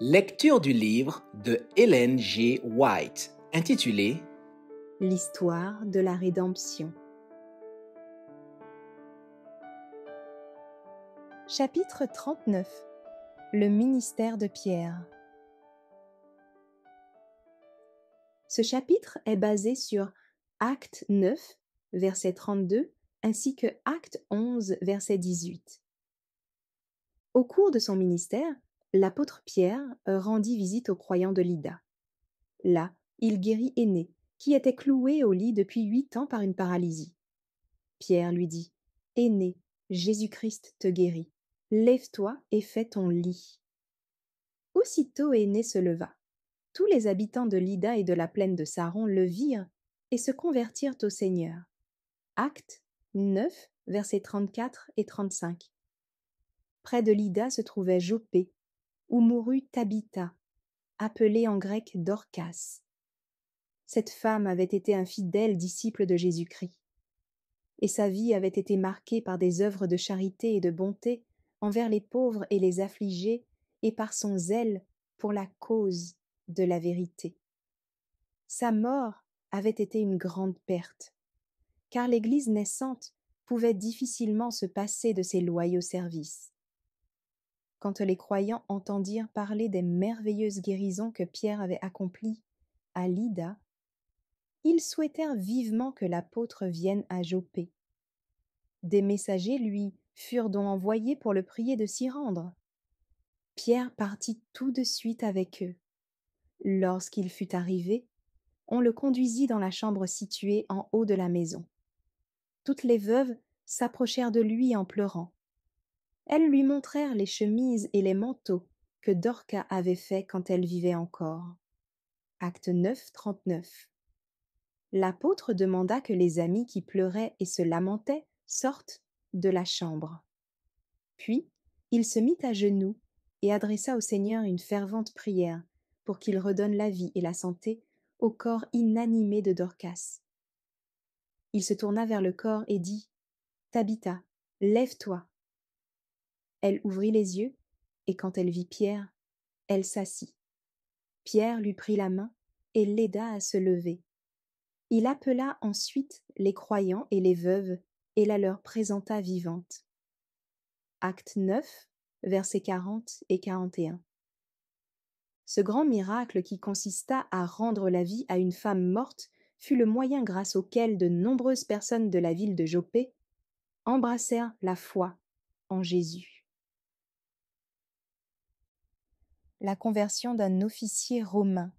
Lecture du livre de Ellen G. White, intitulé L'histoire de la rédemption. Chapitre 39. Le ministère de Pierre. Ce chapitre est basé sur Acte 9, verset 32, ainsi que Acte 11, verset 18. Au cours de son ministère, l'apôtre Pierre rendit visite aux croyants de Lydda. Là, il guérit Énée, qui était cloué au lit depuis 8 ans par une paralysie. Pierre lui dit : « Énée, Jésus-Christ te guérit. Lève-toi et fais ton lit. » Aussitôt Énée se leva. Tous les habitants de Lydda et de la plaine de Saron le virent et se convertirent au Seigneur. Acte 9, versets 34 et 35. Près de Lydda se trouvait Joppé, où mourut Tabitha, appelée en grec Dorcas. Cette femme avait été un fidèle disciple de Jésus-Christ, et sa vie avait été marquée par des œuvres de charité et de bonté envers les pauvres et les affligés, et par son zèle pour la cause de la vérité. Sa mort avait été une grande perte, car l'Église naissante pouvait difficilement se passer de ses loyaux services. Quand les croyants entendirent parler des merveilleuses guérisons que Pierre avait accomplies à Lydda, ils souhaitèrent vivement que l'apôtre vienne à Joppé. Des messagers lui furent donc envoyés pour le prier de s'y rendre. Pierre partit tout de suite avec eux. Lorsqu'il fut arrivé, on le conduisit dans la chambre située en haut de la maison. Toutes les veuves s'approchèrent de lui en pleurant. Elles lui montrèrent les chemises et les manteaux que Dorcas avait faits quand elle vivait encore. Acte 9, 39. L'apôtre demanda que les amis qui pleuraient et se lamentaient sortent de la chambre. Puis, il se mit à genoux et adressa au Seigneur une fervente prière pour qu'il redonne la vie et la santé au corps inanimé de Dorcas. Il se tourna vers le corps et dit : « Tabitha, lève-toi. » Elle ouvrit les yeux, et quand elle vit Pierre, elle s'assit. Pierre lui prit la main et l'aida à se lever. Il appela ensuite les croyants et les veuves et la leur présenta vivante. Acte 9, versets 40 et 41. Ce grand miracle qui consista à rendre la vie à une femme morte fut le moyen grâce auquel de nombreuses personnes de la ville de Joppé embrassèrent la foi en Jésus. La conversion d'un officier romain.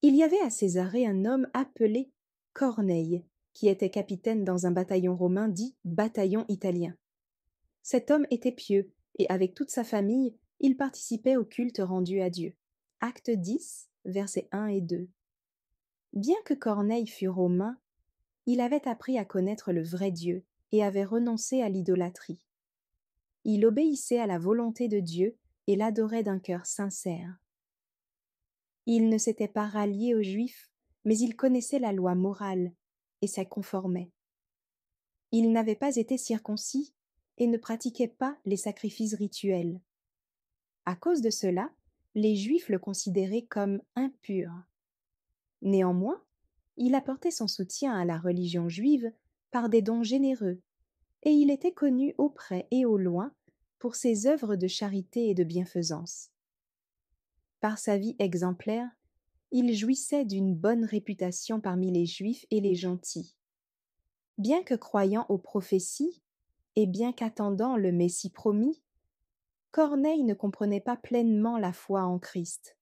Il y avait à Césarée un homme appelé Corneille, qui était capitaine dans un bataillon romain dit bataillon italien. Cet homme était pieux, et avec toute sa famille, il participait au culte rendu à Dieu. Acte 10, versets 1 et 2. Bien que Corneille fût romain, il avait appris à connaître le vrai Dieu et avait renoncé à l'idolâtrie. Il obéissait à la volonté de Dieu et l'adorait d'un cœur sincère. Il ne s'était pas rallié aux Juifs, mais il connaissait la loi morale et s'y conformait. Il n'avait pas été circoncis et ne pratiquait pas les sacrifices rituels. À cause de cela, les Juifs le considéraient comme impur. Néanmoins, il apportait son soutien à la religion juive par des dons généreux, et il était connu au près et au loin pour ses œuvres de charité et de bienfaisance. Par sa vie exemplaire, il jouissait d'une bonne réputation parmi les Juifs et les gentils. Bien que croyant aux prophéties, et bien qu'attendant le Messie promis, Corneille ne comprenait pas pleinement la foi en Christ.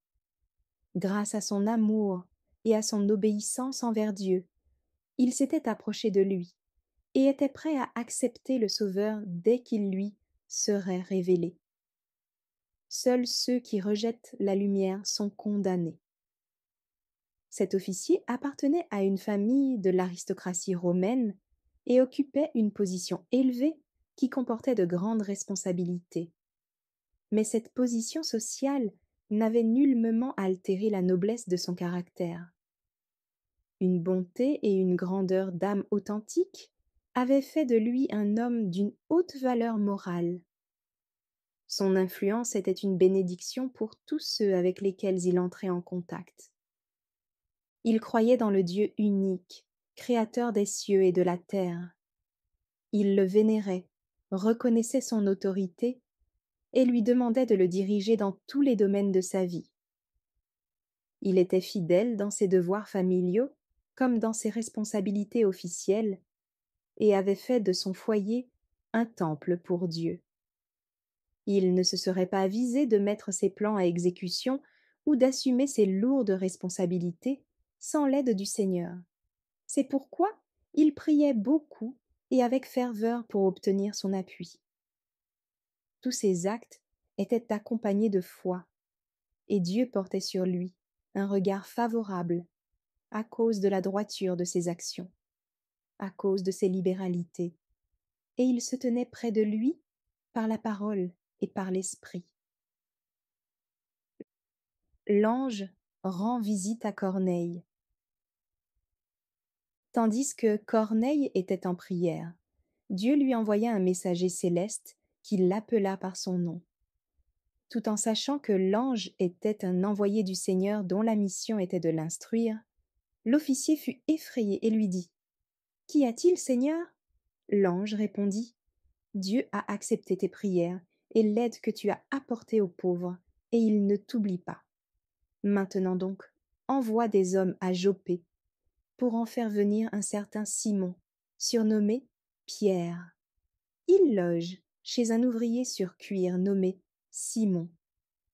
Grâce à son amour et à son obéissance envers Dieu, il s'était approché de lui et était prêt à accepter le Sauveur dès qu'il lui serait révélé. Seuls ceux qui rejettent la lumière sont condamnés. Cet officier appartenait à une famille de l'aristocratie romaine et occupait une position élevée qui comportait de grandes responsabilités. Mais cette position sociale n'avait nullement altéré la noblesse de son caractère. Une bonté et une grandeur d'âme authentique avaient fait de lui un homme d'une haute valeur morale. Son influence était une bénédiction pour tous ceux avec lesquels il entrait en contact. Il croyait dans le Dieu unique, créateur des cieux et de la terre. Il le vénérait, reconnaissait son autorité et lui demandait de le diriger dans tous les domaines de sa vie. Il était fidèle dans ses devoirs familiaux comme dans ses responsabilités officielles et avait fait de son foyer un temple pour Dieu. Il ne se serait pas avisé de mettre ses plans à exécution ou d'assumer ses lourdes responsabilités sans l'aide du Seigneur. C'est pourquoi il priait beaucoup et avec ferveur pour obtenir son appui. Tous ses actes étaient accompagnés de foi, et Dieu portait sur lui un regard favorable à cause de la droiture de ses actions, à cause de ses libéralités, et il se tenait près de lui par la parole et par l'esprit. L'ange rend visite à Corneille. Tandis que Corneille était en prière, Dieu lui envoya un messager céleste qui l'appela par son nom. Tout en sachant que l'ange était un envoyé du Seigneur dont la mission était de l'instruire, l'officier fut effrayé et lui dit : « Qu'y a-t-il, Seigneur ? » L'ange répondit : « Dieu a accepté tes prières et l'aide que tu as apportée aux pauvres, et il ne t'oublie pas. Maintenant donc, envoie des hommes à Joppé pour en faire venir un certain Simon, surnommé Pierre. Il loge chez un ouvrier sur cuir nommé Simon,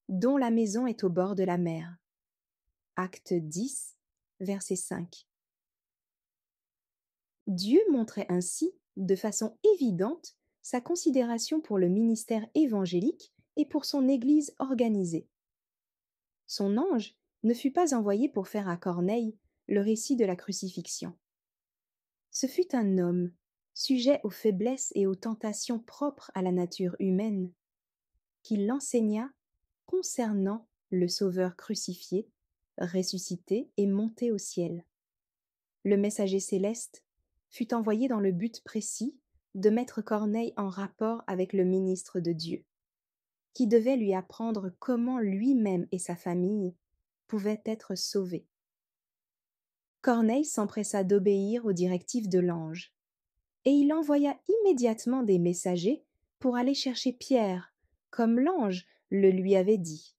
dont la maison est au bord de la mer. » Acte 10, verset 5. Dieu montrait ainsi, de façon évidente, sa considération pour le ministère évangélique et pour son Église organisée. Son ange ne fut pas envoyé pour faire à Corneille le récit de la crucifixion. Ce fut un homme, sujet aux faiblesses et aux tentations propres à la nature humaine, qui l'enseigna concernant le Sauveur crucifié, ressuscité et monté au ciel. Le messager céleste fut envoyé dans le but précis de mettre Corneille en rapport avec le ministre de Dieu, qui devait lui apprendre comment lui-même et sa famille pouvaient être sauvés. Corneille s'empressa d'obéir aux directives de l'ange, et il envoya immédiatement des messagers pour aller chercher Pierre, comme l'ange le lui avait dit.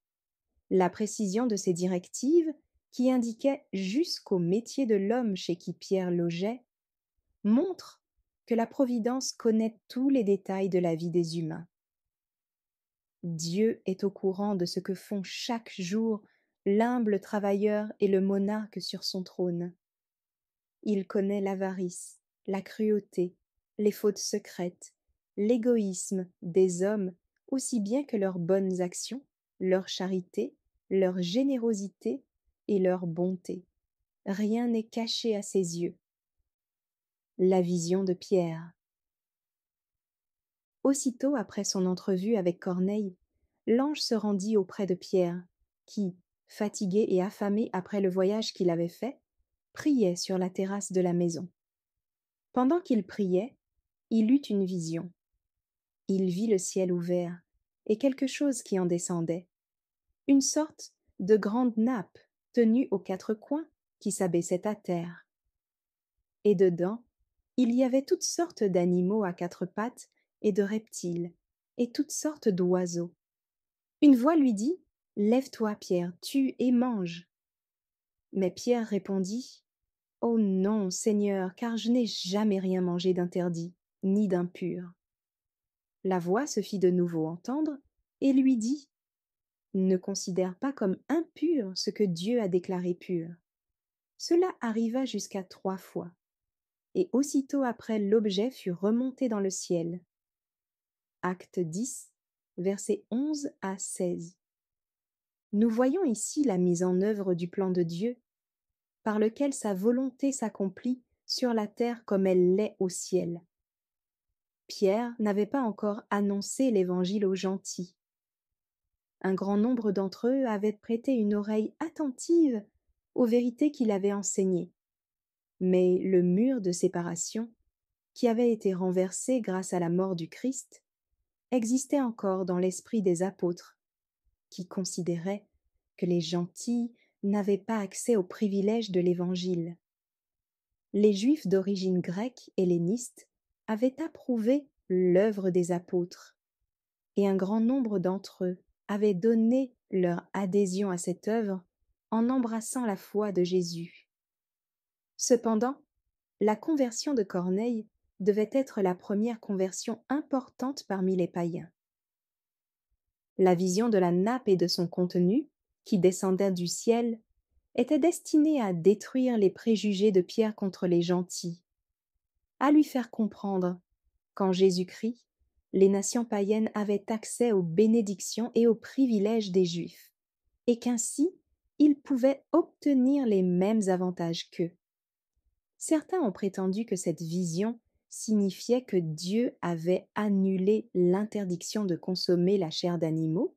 La précision de ces directives, qui indiquaient jusqu'au métier de l'homme chez qui Pierre logeait, montre que la Providence connaît tous les détails de la vie des humains. Dieu est au courant de ce que font chaque jour l'humble travailleur et le monarque sur son trône. Il connaît l'avarice, la cruauté, les fautes secrètes, l'égoïsme des hommes, aussi bien que leurs bonnes actions, leur charité, leur générosité et leur bonté. Rien n'est caché à ses yeux. La vision de Pierre. Aussitôt après son entrevue avec Corneille, l'ange se rendit auprès de Pierre, qui, fatigué et affamé après le voyage qu'il avait fait, priait sur la terrasse de la maison. Pendant qu'il priait, il eut une vision. Il vit le ciel ouvert et quelque chose qui en descendait, une sorte de grande nappe tenue aux quatre coins qui s'abaissait à terre. Et dedans, il y avait toutes sortes d'animaux à quatre pattes et de reptiles, et toutes sortes d'oiseaux. Une voix lui dit : « Lève-toi, Pierre, tue et mange. » Mais Pierre répondit : « Oh non, Seigneur, car je n'ai jamais rien mangé d'interdit, ni d'impur. » La voix se fit de nouveau entendre et lui dit : « Ne considère pas comme impur ce que Dieu a déclaré pur. » Cela arriva jusqu'à 3 fois, et aussitôt après l'objet fut remonté dans le ciel. Acte 10, versets 11 à 16. Nous voyons ici la mise en œuvre du plan de Dieu, par lequel sa volonté s'accomplit sur la terre comme elle l'est au ciel. Pierre n'avait pas encore annoncé l'Évangile aux gentils. Un grand nombre d'entre eux avaient prêté une oreille attentive aux vérités qu'il avait enseignées. Mais le mur de séparation, qui avait été renversé grâce à la mort du Christ, existait encore dans l'esprit des apôtres, qui considéraient que les gentils n'avaient pas accès aux privilèges de l'Évangile. Les Juifs d'origine grecque helléniste avaient approuvé l'œuvre des apôtres, et un grand nombre d'entre eux avaient donné leur adhésion à cette œuvre en embrassant la foi de Jésus. Cependant, la conversion de Corneille devait être la première conversion importante parmi les païens. La vision de la nappe et de son contenu, qui descendait du ciel, était destinée à détruire les préjugés de Pierre contre les gentils, à lui faire comprendre qu'en Jésus-Christ, les nations païennes avaient accès aux bénédictions et aux privilèges des Juifs, et qu'ainsi ils pouvaient obtenir les mêmes avantages qu'eux. Certains ont prétendu que cette vision signifiait que Dieu avait annulé l'interdiction de consommer la chair d'animaux,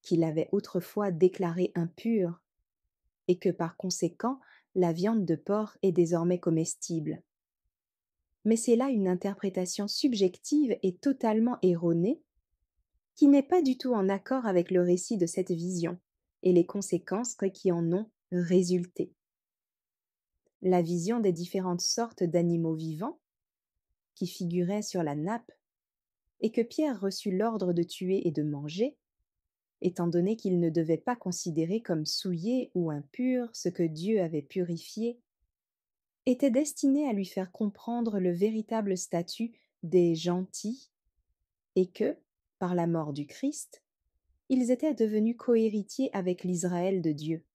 qu'il avait autrefois déclarée impure, et que par conséquent la viande de porc est désormais comestible. Mais c'est là une interprétation subjective et totalement erronée, qui n'est pas du tout en accord avec le récit de cette vision et les conséquences qui en ont résulté. La vision des différentes sortes d'animaux vivants, qui figuraient sur la nappe, et que Pierre reçut l'ordre de tuer et de manger, étant donné qu'il ne devait pas considérer comme souillé ou impur ce que Dieu avait purifié, était destiné à lui faire comprendre le véritable statut des gentils et que, par la mort du Christ, ils étaient devenus cohéritiers avec l'Israël de Dieu.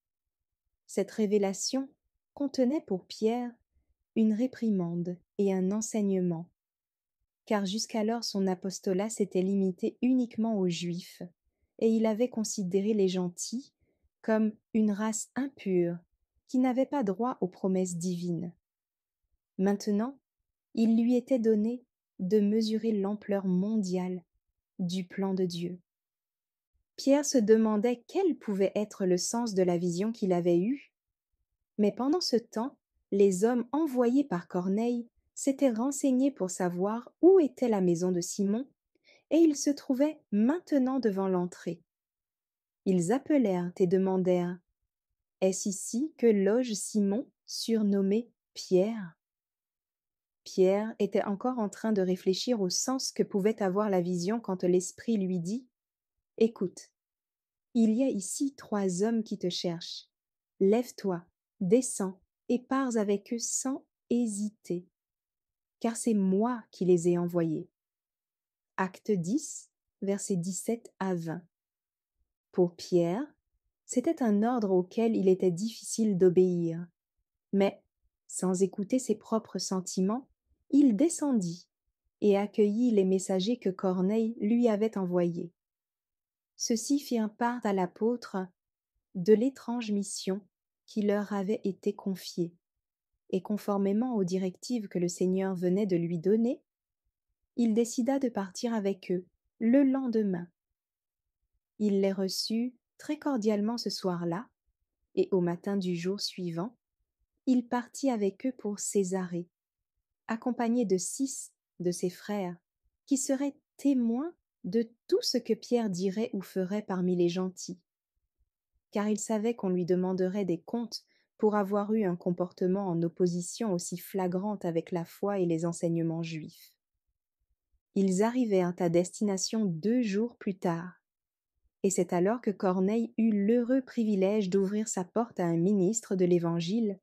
Cette révélation contenait pour Pierre une réprimande et un enseignement, car jusqu'alors son apostolat s'était limité uniquement aux Juifs, et il avait considéré les gentils comme une race impure qui n'avait pas droit aux promesses divines. Maintenant, il lui était donné de mesurer l'ampleur mondiale du plan de Dieu. Pierre se demandait quel pouvait être le sens de la vision qu'il avait eue, mais pendant ce temps, les hommes envoyés par Corneille s'étaient renseignés pour savoir où était la maison de Simon, et ils se trouvaient maintenant devant l'entrée. Ils appelèrent et demandèrent: « Est-ce ici que loge Simon, surnommé Pierre ?» Pierre était encore en train de réfléchir au sens que pouvait avoir la vision quand l'Esprit lui dit: « Écoute, il y a ici 3 hommes qui te cherchent. Lève-toi, descends et pars avec eux sans hésiter, car c'est moi qui les ai envoyés. » Acte 10, versets 17 à 20. Pour Pierre, c'était un ordre auquel il était difficile d'obéir, mais, sans écouter ses propres sentiments, il descendit et accueillit les messagers que Corneille lui avait envoyés. Ceux-ci firent part à l'apôtre de l'étrange mission qui leur avait été confiée, et conformément aux directives que le Seigneur venait de lui donner, il décida de partir avec eux le lendemain. Il les reçut très cordialement ce soir-là, et au matin du jour suivant, il partit avec eux pour Césarée, accompagné de 6 de ses frères, qui seraient témoins de tout ce que Pierre dirait ou ferait parmi les gentils, car il savait qu'on lui demanderait des comptes pour avoir eu un comportement en opposition aussi flagrante avec la foi et les enseignements juifs. Ils arrivèrent à destination 2 jours plus tard, et c'est alors que Corneille eut l'heureux privilège d'ouvrir sa porte à un ministre de l'Évangile,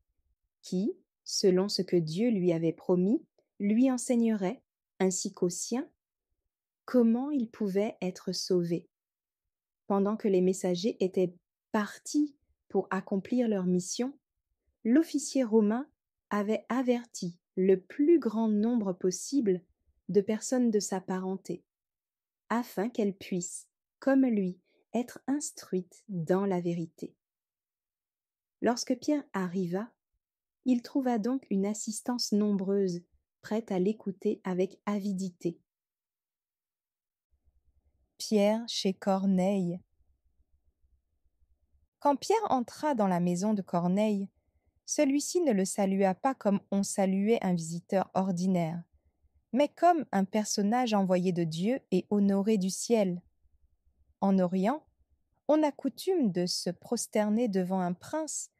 qui, selon ce que Dieu lui avait promis, lui enseignerait, ainsi qu'aux siens, comment il pouvait être sauvé. Pendant que les messagers étaient partis pour accomplir leur mission, l'officier romain avait averti le plus grand nombre possible de personnes de sa parenté, afin qu'elles puissent, comme lui, être instruites dans la vérité. Lorsque Pierre arriva, il trouva donc une assistance nombreuse, prête à l'écouter avec avidité. Pierre chez Corneille. Quand Pierre entra dans la maison de Corneille, celui-ci ne le salua pas comme on saluait un visiteur ordinaire, mais comme un personnage envoyé de Dieu et honoré du ciel. En Orient, on a coutume de se prosterner devant un prince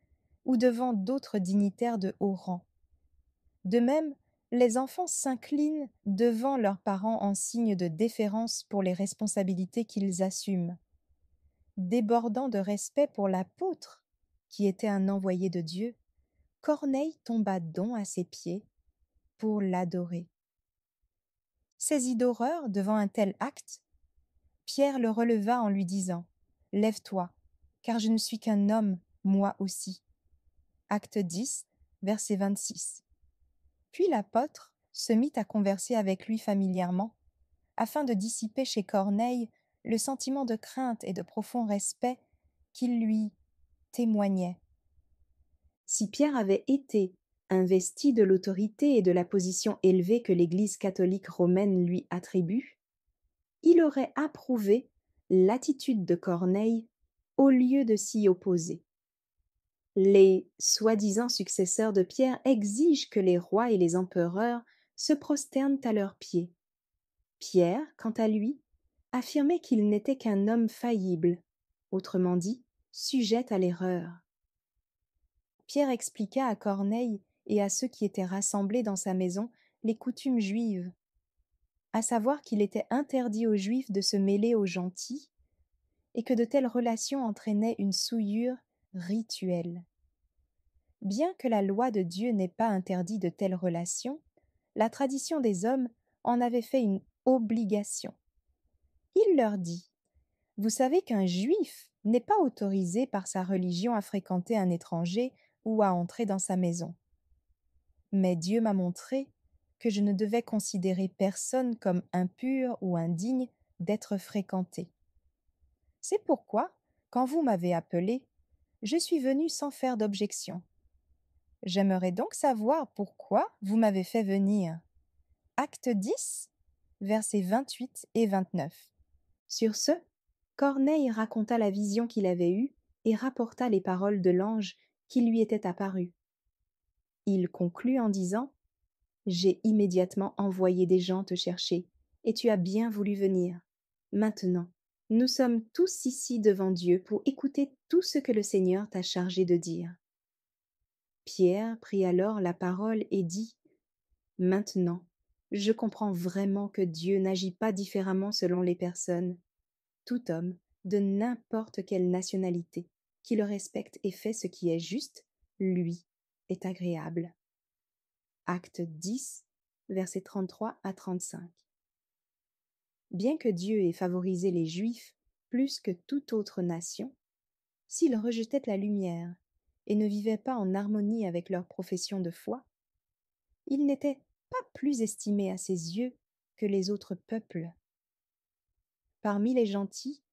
ou devant d'autres dignitaires de haut rang. De même, les enfants s'inclinent devant leurs parents en signe de déférence pour les responsabilités qu'ils assument. Débordant de respect pour l'apôtre, qui était un envoyé de Dieu, Corneille tomba donc à ses pieds pour l'adorer. Saisi d'horreur devant un tel acte, Pierre le releva en lui disant « Lève-toi, car je ne suis qu'un homme, moi aussi. » Acte 10, verset 26. Puis l'apôtre se mit à converser avec lui familièrement, afin de dissiper chez Corneille le sentiment de crainte et de profond respect qu'il lui témoignait. Si Pierre avait été investi de l'autorité et de la position élevée que l'Église catholique romaine lui attribue, il aurait approuvé l'attitude de Corneille au lieu de s'y opposer. Les soi-disant successeurs de Pierre exigent que les rois et les empereurs se prosternent à leurs pieds. Pierre, quant à lui, affirmait qu'il n'était qu'un homme faillible, autrement dit, sujet à l'erreur. Pierre expliqua à Corneille et à ceux qui étaient rassemblés dans sa maison les coutumes juives, à savoir qu'il était interdit aux Juifs de se mêler aux gentils et que de telles relations entraînaient une souillure rituelle. Bien que la loi de Dieu n'ait pas interdit de telles relations, la tradition des hommes en avait fait une obligation. Il leur dit « Vous savez qu'un Juif n'est pas autorisé par sa religion à fréquenter un étranger ou à entrer dans sa maison. Mais Dieu m'a montré que je ne devais considérer personne comme impur ou indigne d'être fréquenté. C'est pourquoi, quand vous m'avez appelé, je suis venu sans faire d'objection. J'aimerais donc savoir pourquoi vous m'avez fait venir. » Acte 10, versets 28 et 29. Sur ce, Corneille raconta la vision qu'il avait eue et rapporta les paroles de l'ange qui lui était apparu. Il conclut en disant « J'ai immédiatement envoyé des gens te chercher, et tu as bien voulu venir. Maintenant, nous sommes tous ici devant Dieu pour écouter tout ce que le Seigneur t'a chargé de dire. » Pierre prit alors la parole et dit « Maintenant, je comprends vraiment que Dieu n'agit pas différemment selon les personnes. Tout homme, de n'importe quelle nationalité, qui le respecte et fait ce qui est juste, lui, est agréable. » Acte 10, versets 33 à 35. Bien que Dieu ait favorisé les Juifs plus que toute autre nation, s'ils rejetaient la lumière et ne vivaient pas en harmonie avec leur profession de foi, ils n'étaient pas plus estimés à ses yeux que les autres peuples. Parmi les gentils,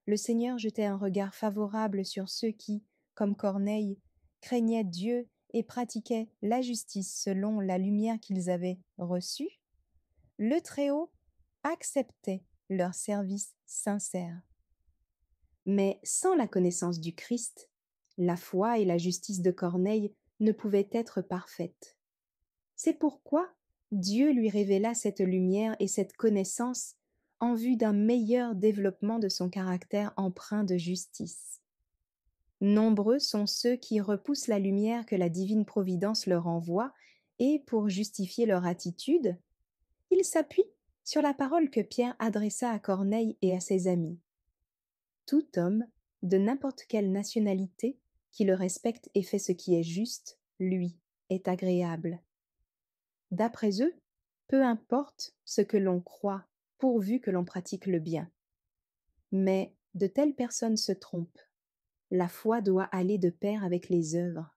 le Seigneur jetait un regard favorable sur ceux qui, comme Corneille, craignaient Dieu et pratiquaient la justice selon la lumière qu'ils avaient reçue. Le Très-Haut acceptait leur service sincère. Mais sans la connaissance du Christ, la foi et la justice de Corneille ne pouvaient être parfaites. C'est pourquoi Dieu lui révéla cette lumière et cette connaissance en vue d'un meilleur développement de son caractère empreint de justice. Nombreux sont ceux qui repoussent la lumière que la divine providence leur envoie et, pour justifier leur attitude, ils s'appuient sur la parole que Pierre adressa à Corneille et à ses amis. Tout homme, de n'importe quelle nationalité, qui le respecte et fait ce qui est juste, lui, est agréable. D'après eux, peu importe ce que l'on croit, pourvu que l'on pratique le bien. Mais de telles personnes se trompent. La foi doit aller de pair avec les œuvres.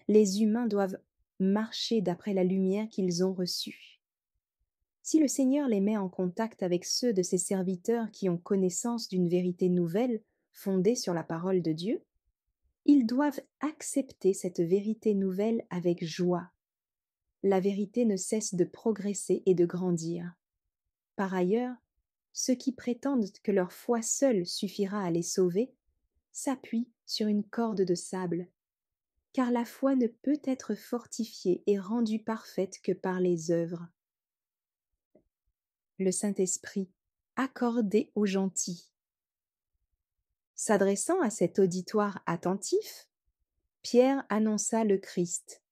Les humains doivent marcher d'après la lumière qu'ils ont reçue. Si le Seigneur les met en contact avec ceux de ses serviteurs qui ont connaissance d'une vérité nouvelle fondée sur la parole de Dieu, ils doivent accepter cette vérité nouvelle avec joie. La vérité ne cesse de progresser et de grandir. Par ailleurs, ceux qui prétendent que leur foi seule suffira à les sauver s'appuient sur une corde de sable, car la foi ne peut être fortifiée et rendue parfaite que par les œuvres. le Saint-Esprit accordé aux gentils. S'adressant à cet auditoire attentif, Pierre annonça le Christ,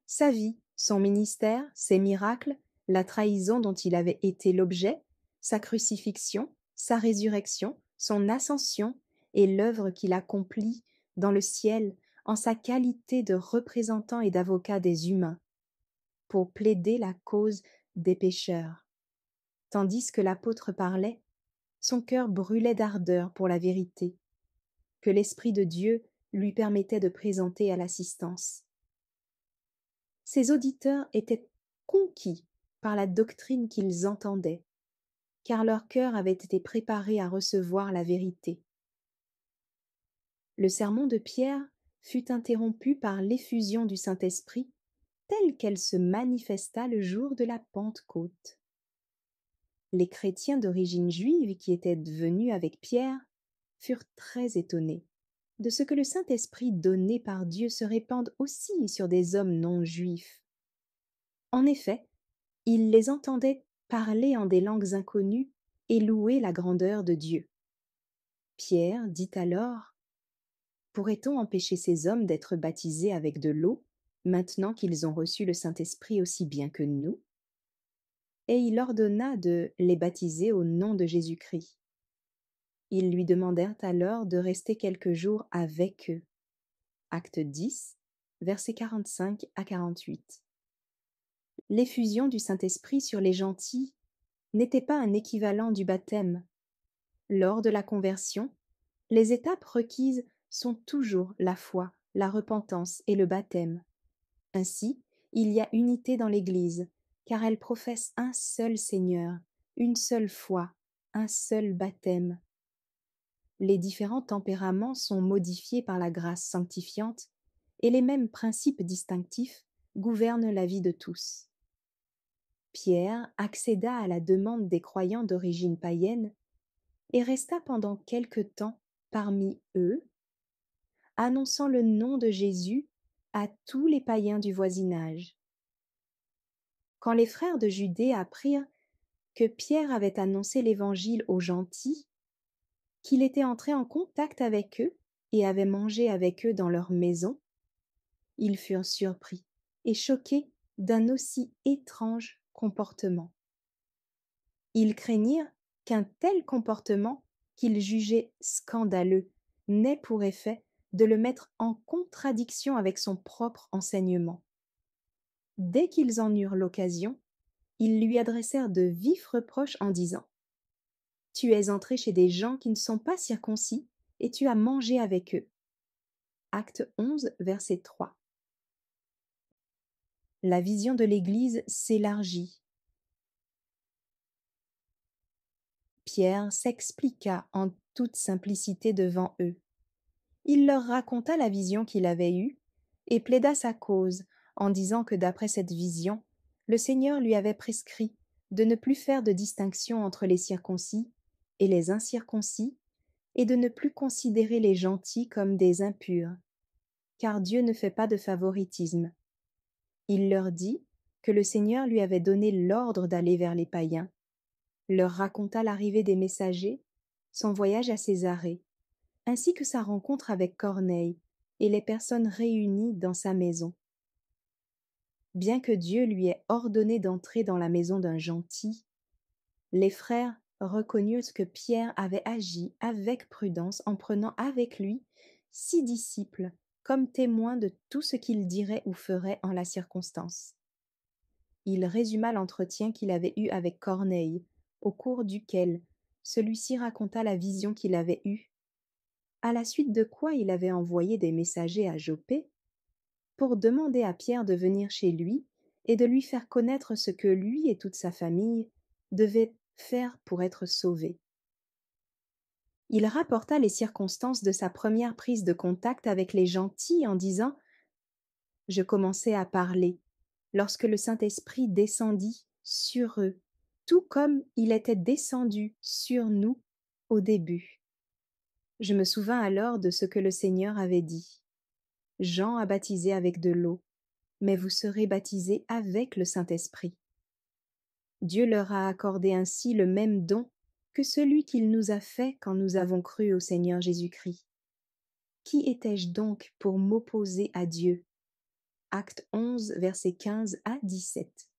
sa vie, son ministère, ses miracles, la trahison dont il avait été l'objet, sa crucifixion, sa résurrection, son ascension et l'œuvre qu'il accomplit dans le ciel en sa qualité de représentant et d'avocat des humains, pour plaider la cause des pécheurs. Tandis que l'apôtre parlait, son cœur brûlait d'ardeur pour la vérité, que l'Esprit de Dieu lui permettait de présenter à l'assistance. Ses auditeurs étaient conquis par la doctrine qu'ils entendaient, car leur cœur avait été préparé à recevoir la vérité. Le sermon de Pierre fut interrompu par l'effusion du Saint-Esprit telle qu'elle se manifesta le jour de la Pentecôte. Les chrétiens d'origine juive qui étaient venus avec Pierre furent très étonnés de ce que le Saint-Esprit donné par Dieu se répande aussi sur des hommes non juifs. En effet, ils les entendaient parler en des langues inconnues et louer la grandeur de Dieu. Pierre dit alors: pourrait-on empêcher ces hommes d'être baptisés avec de l'eau, maintenant qu'ils ont reçu le Saint-Esprit aussi bien que nous? Et il ordonna de les baptiser au nom de Jésus-Christ. Ils lui demandèrent alors de rester quelques jours avec eux. Acte 10, versets 45 à 48. L'effusion du Saint-Esprit sur les gentils n'était pas un équivalent du baptême. Lors de la conversion, les étapes requises sont toujours la foi, la repentance et le baptême. Ainsi, il y a unité dans l'Église, car elle professe un seul Seigneur, une seule foi, un seul baptême. Les différents tempéraments sont modifiés par la grâce sanctifiante, et les mêmes principes distinctifs gouvernent la vie de tous. Pierre accéda à la demande des croyants d'origine païenne et resta pendant quelque temps parmi eux, annonçant le nom de Jésus à tous les païens du voisinage. Quand les frères de Judée apprirent que Pierre avait annoncé l'Évangile aux gentils, qu'il était entré en contact avec eux et avait mangé avec eux dans leur maison, ils furent surpris et choqués d'un aussi étrange comportement. Ils craignirent qu'un tel comportement, qu'ils jugeaient scandaleux, n'ait pour effet de le mettre en contradiction avec son propre enseignement. Dès qu'ils en eurent l'occasion, ils lui adressèrent de vifs reproches en disant: « Tu es entré chez des gens qui ne sont pas circoncis, et tu as mangé avec eux. » Acte 11, verset 3. La vision de l'Église s'élargit. Pierre s'expliqua en toute simplicité devant eux. Il leur raconta la vision qu'il avait eue et plaida sa cause en disant que d'après cette vision, le Seigneur lui avait prescrit de ne plus faire de distinction entre les circoncis et les incirconcis et de ne plus considérer les gentils comme des impurs, car Dieu ne fait pas de favoritisme. Il leur dit que le Seigneur lui avait donné l'ordre d'aller vers les païens, leur raconta l'arrivée des messagers, son voyage à Césarée, ainsi que sa rencontre avec Corneille et les personnes réunies dans sa maison. Bien que Dieu lui ait ordonné d'entrer dans la maison d'un gentil, les frères reconnurent que Pierre avait agi avec prudence en prenant avec lui 6 disciples comme témoins de tout ce qu'il dirait ou ferait en la circonstance. Il résuma l'entretien qu'il avait eu avec Corneille, au cours duquel celui-ci raconta la vision qu'il avait eue, à la suite de quoi il avait envoyé des messagers à Joppé pour demander à Pierre de venir chez lui et de lui faire connaître ce que lui et toute sa famille devaient faire pour être sauvés. Il rapporta les circonstances de sa première prise de contact avec les gentils en disant: « Je commençais à parler lorsque le Saint-Esprit descendit sur eux, tout comme il était descendu sur nous au début. Je me souvins alors de ce que le Seigneur avait dit. Jean a baptisé avec de l'eau, mais vous serez baptisés avec le Saint-Esprit. Dieu leur a accordé ainsi le même don que celui qu'il nous a fait quand nous avons cru au Seigneur Jésus-Christ. Qui étais-je donc pour m'opposer à Dieu? Acte 11, versets 15 à 17.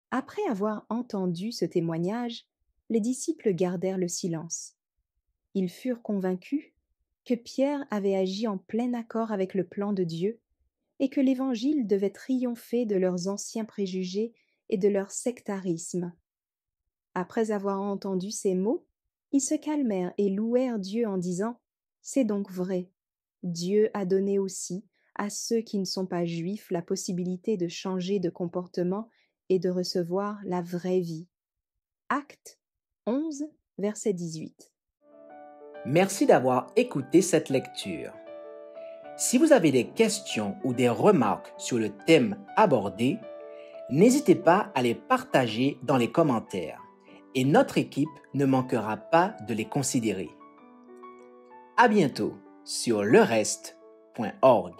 Après avoir entendu ce témoignage, les disciples gardèrent le silence. Ils furent convaincus que Pierre avait agi en plein accord avec le plan de Dieu et que l'Évangile devait triompher de leurs anciens préjugés et de leur sectarisme. Après avoir entendu ces mots, ils se calmèrent et louèrent Dieu en disant « C'est donc vrai, Dieu a donné aussi à ceux qui ne sont pas juifs la possibilité de changer de comportement et de recevoir la vraie vie. » Acte 11, verset 18. Merci d'avoir écouté cette lecture. Si vous avez des questions ou des remarques sur le thème abordé, n'hésitez pas à les partager dans les commentaires et notre équipe ne manquera pas de les considérer. À bientôt sur lereste.org.